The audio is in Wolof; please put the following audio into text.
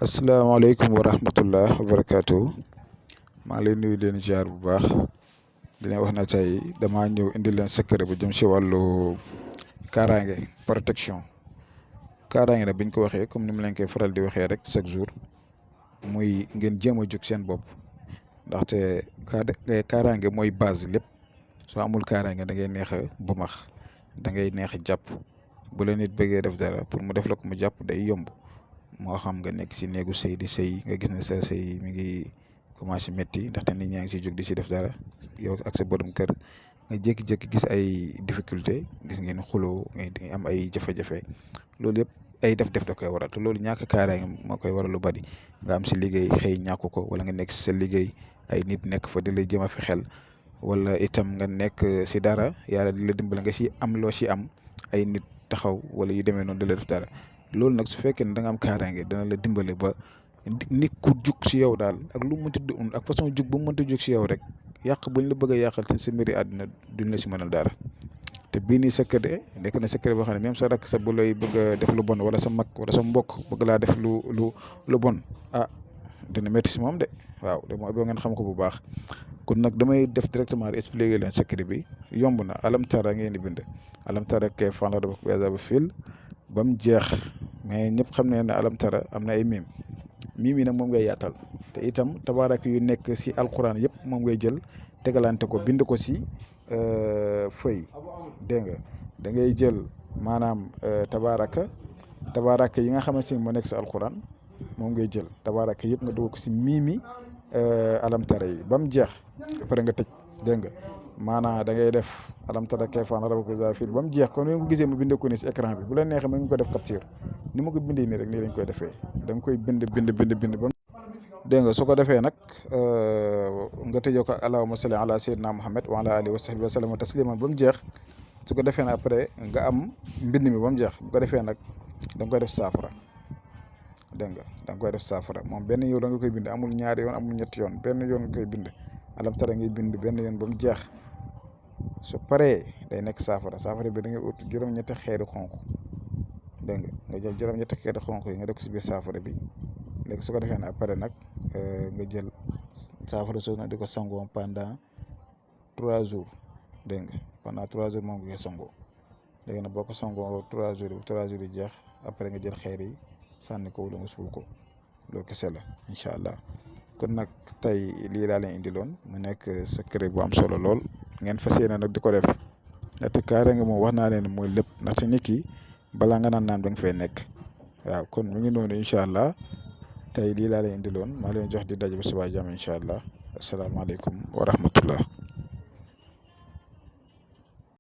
asalaamaaleykum wa rahmatullah wa barakaatu maa ngi leen nuyu leen ziar bu baax dina wax na tey damaa ñëw indi leen secret bu jëm si wàllu kaaraange protection kaaraange nag biñ ko waxee comme ni mu leen koy faral di waxee rek chaque jour muy ngeen jéem a jug seen bopp ndaxte kaaraange mooy base lépp soo amul kaaraange da ngay neex a bumax da ngay neex a jàpp bu la nit bëggee def dara pour mu def la ko mu jàpp day yomb. moo xam nga nekk si néegu sëy di sëy nga gis ne sa sëy mi ngi commencé métti ndaxte nit ñaa ngi si jóg di si def dara yow ak sa borom kër nga jékki-jékki gis ay difficulté gis ngeen xuloo ngay am ay jafe-jafe loolu yëpp ay def-def da koy waral te loolu ñàkk kaaraange moo koy waral lu bari nga am si liggéey xëy ñàkk ko wala nga nekk si sa liggéey ay nit nekk fa di la jëm a fi xel wala itam nga nekk si dara yàlla di la dimbale nga si am loo si am ay nit taxaw wala yu demee noonu di la def dara. loolu nag su fekkee ne da nga am kaaraange dana la dimbale ba nit ku jug si yow daal ak lu mu mënti doon ak façon jug bu mu mënti jug si yow rek yàq buñ la bëgg a yàqal ci sa mbiri àddina duñ la si mënal dara te bii nii secret nekk na secret boo xam ne même sa rakk sa bu lay bëgg a def lu bon wala sa mag wala sa mbokk bëgg laa def lu bon dina métti si moom de waaw de mooy boo ngeen xam ko bu baax. kon nag damay def directement expliquer leen secret bi yomb na alam tara ngeen di bind alam tara kayfa fa'ala rabbuka bi azaabil fiil ba mu jeex mais ñëpp xam ne alam tara am na ay miim yi nag moom ngay yaatal te itam tabaaraka yu nekk si alquran yëpp moom ngay jël tegalante ko bind ko si feuille dégg nga da ngay jël maanaam tabaaraka yi nga xamante ni moo nekk si alquran moom ngay jël tabaaraka yëpp nga dugal ko si miimi alam tara yi ba mu jeex après nga tëj dégg nga maanaam da ngay def alam tara kayfa fa'ala rabbuka bi azaabil fiil ba mu jeex kon ni nga ko gisee mu bindee ko nii si écran bi bu la neexee mën nga ko def capture ni ma ko bindee nii rek nii lañ koy defee da nga koy bind ba dégg nga su ko defee nag nga tëjoo ko allahumma salli ala sayyidina muhammad wa ala alihi wa sahbihi wa sallam tasliman ba mu jeex su ko defee nag après nga am mbind mi ba mu jeex bu ko defee nag da nga koy def saafara dégg nga da nga koy def saafara moom benn yoon da nga koy bind amul ñaari yoon amul ñetti yoon benn yoon nga koy bind alam tara ngay bind benn yoon ba mu jeex su paree day nekk saafara bi da ngay ut juróom-ñetti xeeru xonq dégg nga jël juróom-ñetti xeeru xonq yi nga def ko si biir saafara bi léegi su ko defee nag après nag nga jël saafara soosu nag di ko sangoo pendant 3 jours dégg nga pendant 3 jours moom nga koy sangoo léegi nag boo ko sangoo 3 jours yi 3 jours yi jeex après nga jël xeer yi sànni ko wala nga suul ko loolu kese la incha allah. kon nag tey lii laa leen indiloon mu nekk secret bu am solo lool ngeen fas yéene nag di ko def ndaxte kaaraange moom wax naa leen mooy lépp ndaxte nit ki balaa nga naan da nga fay nekk waaw kon mu ngi noonu incha allah tey lii laa leen indiloon maa leen jox di daje ba subaa jàmm incha allah asalaamaaleykum wa rahmatullah.